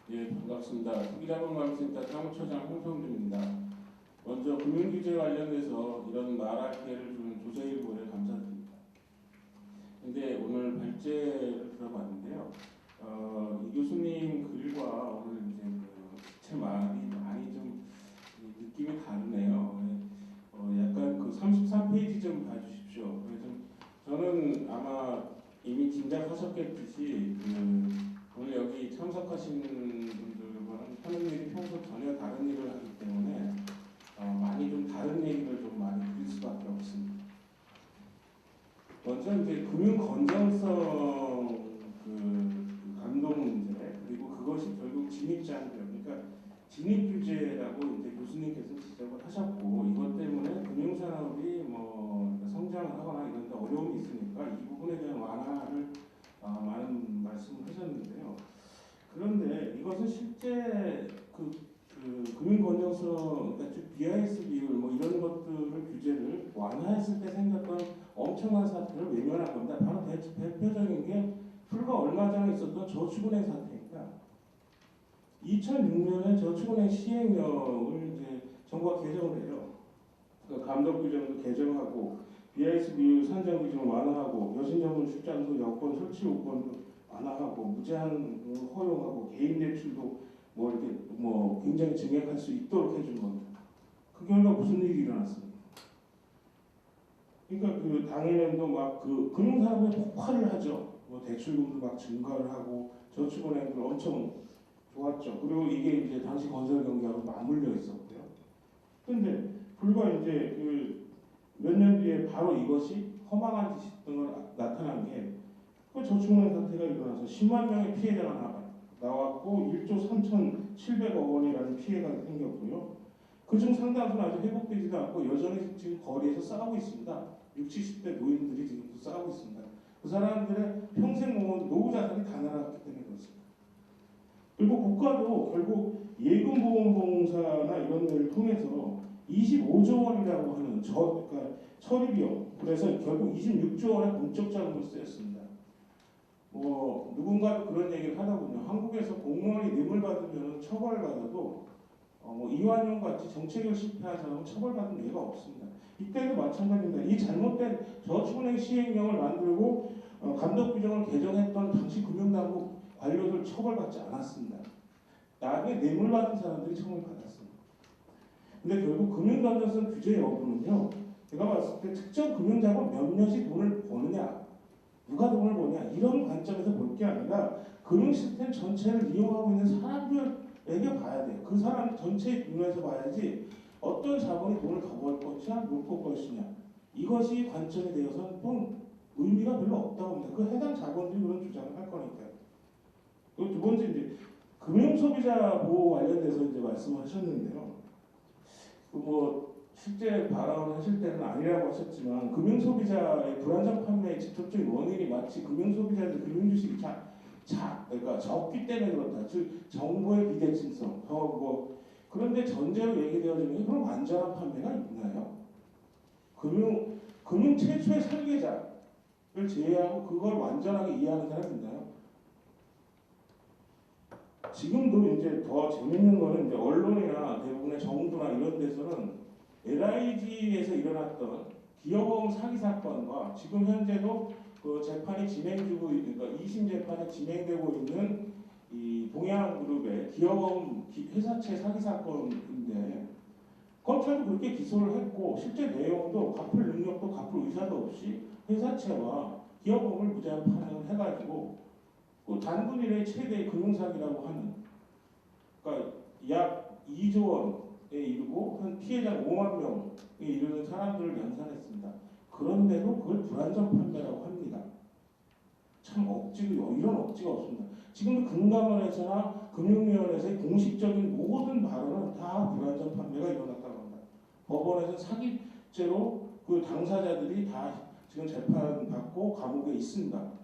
예, 반갑습니다. 투기자본관리센터 사무처장 홍성준입니다. 먼저 금융규제 관련해서 이런 말할 기회를 주는 조세일보에 감사드립니다. 근데 오늘 발제를 들어봤는데요. 이 교수님 글과 오늘 이제 제 말이 많이 좀 느낌이 다르네요. 약간 그 33페이지 좀 봐주십시오. 저는 아마 이미 짐작하셨겠듯이 오늘 여기 참석하신 분들과는 하는 일이 평소 전혀 다른 일을 하기 때문에 많이 좀 다른 얘기를 좀 많이 드릴 수밖에 없습니다. 먼저 이제 금융 건전성 감독 문제, 그리고 그것이 결국 진입장벽, 그러니까 진입 규제라고 이제 교수님께서 지적을 하셨고, 이것 때문에 금융산업이 성장을 하거나 이런 데 어려움이 있으니까 이 부분에 대한 완화를 많은 말씀을 하셨는데요. 그런데 이것은 실제 금융 건전성, 그러니까 BIS 비율 이런 것들을 규제를 완화했을 때 생겼던 엄청난 사태를 외면한 겁니다. 바로 대표적인 게 불과 얼마 전에 있었던 저축은행 사태입니다. 2006년에 저축은행 시행령을 이제 정부가 개정을 해요. 그러니까 감독 규정도 개정하고 BIS 비율 산정 규정을 완화하고 여신정분 출장소 여건 설치 요건도 완화하고 무제한 허용하고 개인 대출도 이렇게 굉장히 증액할 수 있도록 해준 겁니다. 그 결과 무슨 일이 일어났습니까? 그러니까 당해년도 금융산업에 폭발을 하죠. 대출금도 막 증가를 하고 저축은행들 엄청 좋았죠. 그리고 이게 이제 당시 건설 경기하고 맞물려 있었고요. 근데 불과 이제 몇 년 뒤에 바로 이것이 허망한 짓이 나타난 게 저축은행 사태가 일어나서 10만 명의 피해자가 나왔고 1조 3,700억 원이라는 피해가 생겼고요. 그중 상당수는 아직 회복되지도 않고 여전히 지금 거리에서 싸우고 있습니다. 60, 70대 노인들이 지금도 싸우고 있습니다. 그 사람들의 평생 모은 노후 자산이 다 날아갔기 때문에 그렇습니다. 그리고 국가도 결국 예금보험공사나 이런 데를 통해서 25조 원이라고 하는 그러니까 처리 비용, 그래서 결국 26조 원의 공적 자금을 쓰였습니다. 누군가도 그런 얘기를 하더군요. 한국에서 공무원이 뇌물 받으면 처벌을 받아도 이완용 같이 정책을 실패한 사람은 처벌받은 예가 없습니다. 이때도 마찬가지입니다. 이 잘못된 저축은행 시행령을 만들고 감독 규정을 개정했던 당시 금융당국 관료들 처벌받지 않았습니다. 나중에 뇌물 받은 사람들이 처벌받았습니다. 근데 결국 금융건전성 규제 여부는요, 제가 봤을 때 특정 금융자가 몇몇이 돈을 버느냐, 누가 돈을 버냐, 이런 관점에서 볼 게 아니라 금융 시스템 전체를 이용하고 있는 사람들에게 봐야 돼요. 그 사람 전체 눈에서 봐야지 어떤 자본이 돈을 더 벌 것이냐, 못 벌 것이냐, 이것이 관점이 되어서는 의미가 별로 없다고 봅니다. 그 해당 자본들이 그런 주장을 할 거니까요. 그리고 두 번째 이제 금융소비자 보호 관련돼서 이제 말씀을 하셨는데요. 실제 발언을 하실 때는 아니라고 하셨지만 금융소비자의 불안정 판매의 직접적인 원인이 마치 금융소비자들 금융주식이 그러니까 적기 때문에 그렇다. 즉 정보의 비대칭성. 그런데 전제로 얘기되어지는 게 그럼 완전한 판매가 있나요? 금융 최초의 설계자를 제외하고 그걸 완전하게 이해하는 사람이 있나요? 지금도 이제 더 재밌는 거는 이제 언론이나 대부분의 정부나 이런 데서는 LIG에서 일어났던 기업보험 사기 사건과 지금 현재도 그 재판이 그러니까 2심 재판이 진행되고 있는 이 동해안그룹의 기업보험 회사채 사기 사건인데 검찰도 그렇게 기소를 했고 실제 내용도 갚을 능력도 갚을 의사도 없이 회사채와 기업보험을 무제한 판행을 해가지고 단군 이래 최대 금융사기라고 하는, 그러니까 약 2조 원에 이르고 한 피해자 5만 명에 이르는 사람들을 연산했습니다. 그런데도 그걸 불안전 판매라고 합니다. 참 이런 억지가 없습니다. 지금도 금감원에서나 금융위원회에서의 공식적인 모든 발언은 다 불안전 판매가 일어났다고 합니다. 법원에서 사기죄로 그 당사자들이 다 지금 재판받고 감옥에 있습니다.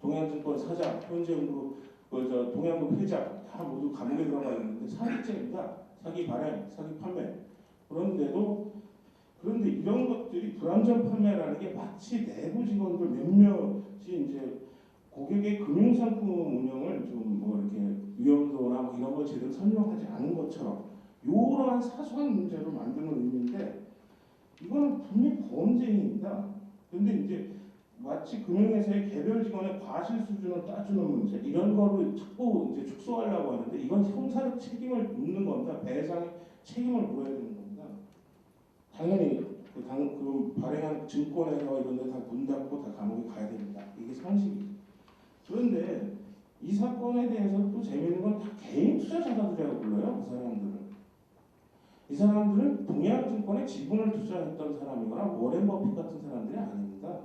동양증권 사장, 현재그룹 동양그룹 회장 다 모두 감옥에 들어가 있는데 사기죄입니다. 사기 발행, 사기 판매. 그런데 이런 것들이 불안전 판매라는 게 마치 내부 직원들 몇몇이 이제 고객의 금융상품 운영을 좀 이렇게 위험도나 이런 걸 걸 제대로 설명하지 않은 것처럼 이러한 사소한 문제로 만드는 의미인데 이거는 분명히 범죄입니다. 그런데 이제 마치 금융회사의 개별 직원의 과실 수준을 따주는 문제 이런 거를 자꾸 이제 축소하려고 하는데 이건 형사적 책임을 묻는 겁니다. 배상의 책임을 물어야 되는 겁니다. 당연히 그 발행한 증권회사 이런 데 다 문 닫고 다 감옥에 가야 됩니다. 이게 상식이죠. 그런데 이 사건에 대해서 또 재미있는 건 다 개인 투자자들이라고 불러요. 그 사람들은. 이 사람들은 동양증권에 지분을 투자했던 사람이거나 워렌 버핏 같은 사람들이 아닙니다.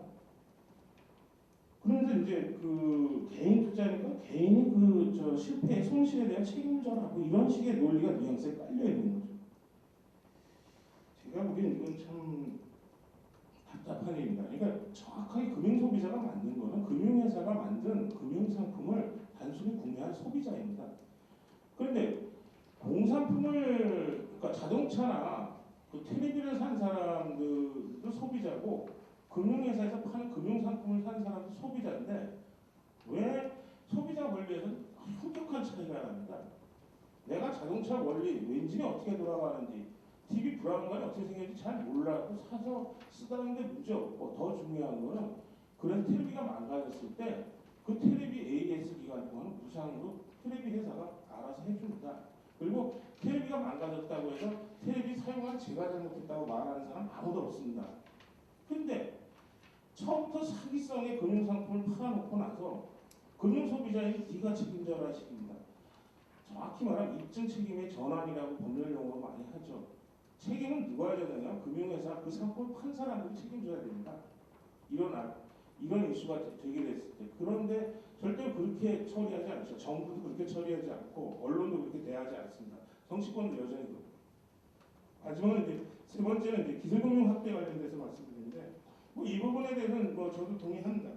그런데 이제 그 개인 투자니까 개인이 그 실패의 손실에 대한 책임을 져라고 이런 식의 논리가 뉘앙스에 깔려 있는 거죠. 제가 보기엔 이건 참 답답한 일입니다. 그러니까 정확하게 금융소비자가 만든 거는 금융회사가 만든 금융상품을 단순히 구매한 소비자입니다. 그런데 공산품을 그러니까 자동차나 그 텔레비를 산 사람들도 소비자고 금융회사에서 파는 금융상품을 산 사람도 소비자인데 왜 소비자 권리에서는 혁혁한 차이가 납니다. 내가 자동차 원리, 엔진이 어떻게 돌아가는지 TV 브라운관이 어떻게 생겼는지 잘 몰라도 사서 쓰다는데 문제 없고 더 중요한 거는 그래서 텔레비가 망가졌을 때 그 텔레비 AS 기간 동안 무상으로 텔레비 회사가 알아서 해줍니다. 그리고 텔레비가 망가졌다고 해서 텔레비 사용한 제가 잘못했다고 말하는 사람 아무도 없습니다. 근데 처음부터 사기성의 금융상품을 팔아놓고 나서 금융소비자인 네가 책임져라 식입니다. 정확히 말하면 입증 책임의 전환이라고 법률 용어로 많이 하죠. 책임은 누가 져야 되냐? 금융회사 그 상품을 판 사람들이 책임져야 됩니다. 이런 이슈가 되게 됐을 때. 그런데 절대 그렇게 처리하지 않죠. 정부도 그렇게 처리하지 않고 언론도 그렇게 대하지 않습니다. 정치권도 여전히 그렇고. 마지막으로 이제 세 번째는 이제 기술금융 확대 관련돼서 말씀드리는데 이 부분에 대해서는 저도 동의합니다.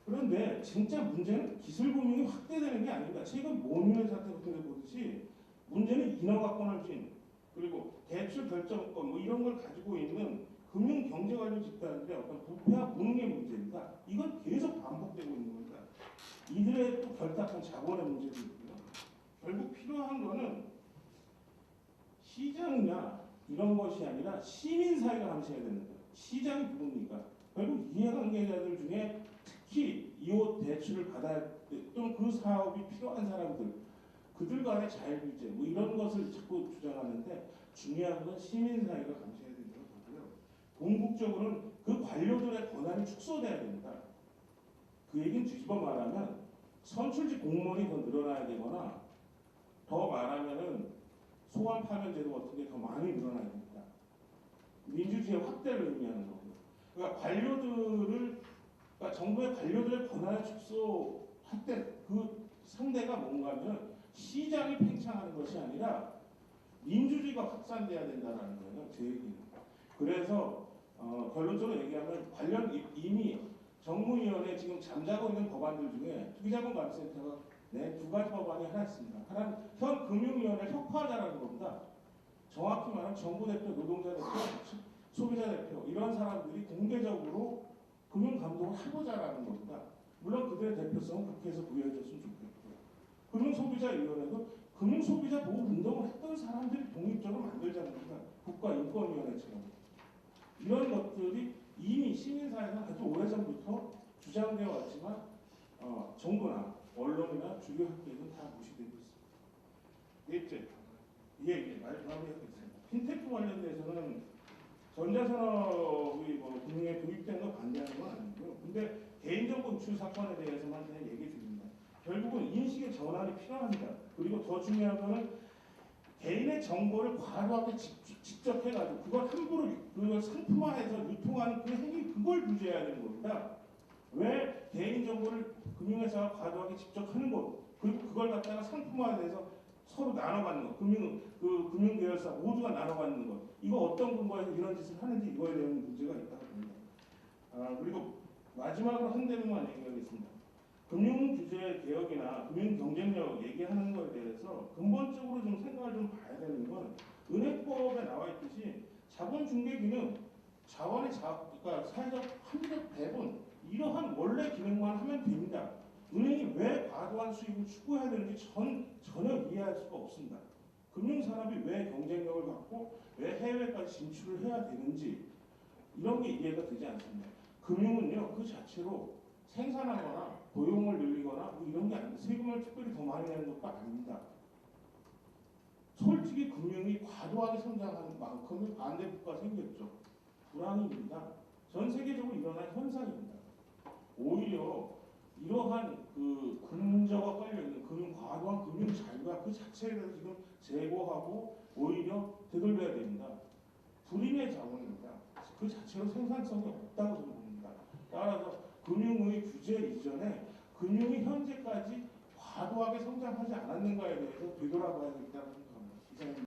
그런데 진짜 문제는 기술금융이 확대되는 게 아닙니다. 최근 모뉴의 사태 같은 데 보듯이 문제는 인허가권을 쥔 그리고 대출 결정권 이런 걸 가지고 있는 금융 경제 관련 집단들의 어떤 부패와 무능의 문제입니다. 이건 계속 반복되고 있는 겁니다. 이들의 또 결탁한 자본의 문제도 있고요. 결국 필요한 거는 시장이나 이런 것이 아니라 시민사회가 감시해야 됩니다. 시장이 누굽니까? 결국 이해관계자들 중에 특히 이호 대출을 받아야 또는 그 사업이 필요한 사람들 그들 간의 자율규제 이런 것을 자꾸 주장하는데 중요한 건 시민사회가 감시해야 된다고 보고요. 궁극적으로는 그 관료들의 권한이 축소돼야 됩니다. 그 얘기는 뒤집어 말하면 선출직 공무원이 더 늘어나야 되거나 더 말하면은 소환 파면 제도 같은 게 더 많이 늘어나야 됩니다. 민주주의 확대를 의미하는 거고요. 그러니까 그러니까 정부의 관료들의 권한을 축소할 때 그 상대가 뭔가면 시장이 팽창하는 것이 아니라 민주주의가 확산돼야 된다는 거예요. 제 얘기는. 그래서 결론적으로 얘기하면 이미 정무위원회 지금 잠자고 있는 법안들 중에 투기자본감센터가 두 가지 법안이 하나 있습니다. 하나는 현 금융위원회를 혁파하자라는 겁니다. 정확히 말하면 정부 대표, 노동자 대표, 소비자 대표 이런 사람들이 공개적으로 금융 감독을 해보자라는 겁니다. 물론 그들의 대표성은 국회에서 부여해줬으면 좋겠고요. 금융소비자위원회도 금융소비자 보호 운동을 했던 사람들이 독립적으로 만들자는 겁니다. 국가인권위원회처럼. 이런 것들이 이미 시민사회에서 아주 오래전부터 주장되어 왔지만 정부나 언론이나 주요 학계는 다 무시되고 있습니다. 마무리하겠습니다. 핀테크 관련돼서는 전자산업이 금융에 도입된 거 반대하는 건 아니고요. 근데 개인정보 유출 사건에 대해서만 그냥 얘기 드립니다. 결국은 인식의 전환이 필요합니다. 그리고 더 중요한 거는 개인의 정보를 과도하게 집적해가지고 그걸 함부로 그걸 상품화해서 유통하는 그 행위 그걸 규제해야 되는 겁니다. 왜 개인 정보를 금융회사가 과도하게 집적하는 것 그리고 그걸 갖다가 상품화해서 서로 나눠받는 것, 금융계열사 모두가 나눠받는 것, 이거 어떤 근거에서 이런 짓을 하는지 이거에 대한 문제가 있다고 봅니다. 그리고 마지막으로 한 대목만 얘기하겠습니다. 금융규제 개혁이나 금융경쟁력 얘기하는 거에 대해서 근본적으로 좀 생각을 좀 봐야 되는 건 은행법에 나와 있듯이 자본중개기능, 그러니까 사회적 합리적 배분 이러한 원래 기능만 하면 됩니다. 은행이 왜 과도한 수익을 추구해야 되는지 전혀 이해할 수가 없습니다. 금융산업이 왜 경쟁력을 갖고 왜 해외까지 진출을 해야 되는지 이런 게 이해가 되지 않습니다. 금융은요 그 자체로 생산하거나 고용을 늘리거나 뭐 이런 게 아닙니다. 세금을 특별히 더 많이 내는 것도 아닙니다. 솔직히 금융이 과도하게 성장하는 만큼의 반대 국가가 생겼죠. 불황입니다. 전 세계적으로 일어난 현상입니다. 오히려 이러한 그 금저가 깔려있는 과도한 금융 자유가 그 자체에 대해서 지금 제고하고 오히려 되돌려야 됩니다. 불임의 자원입니다. 그 자체로 생산성이 없다고 저는 봅니다. 따라서 금융의 규제 이전에 금융이 현재까지 과도하게 성장하지 않았는가에 대해서 되돌아봐야 되겠다는 생각합니다. 이상입니다.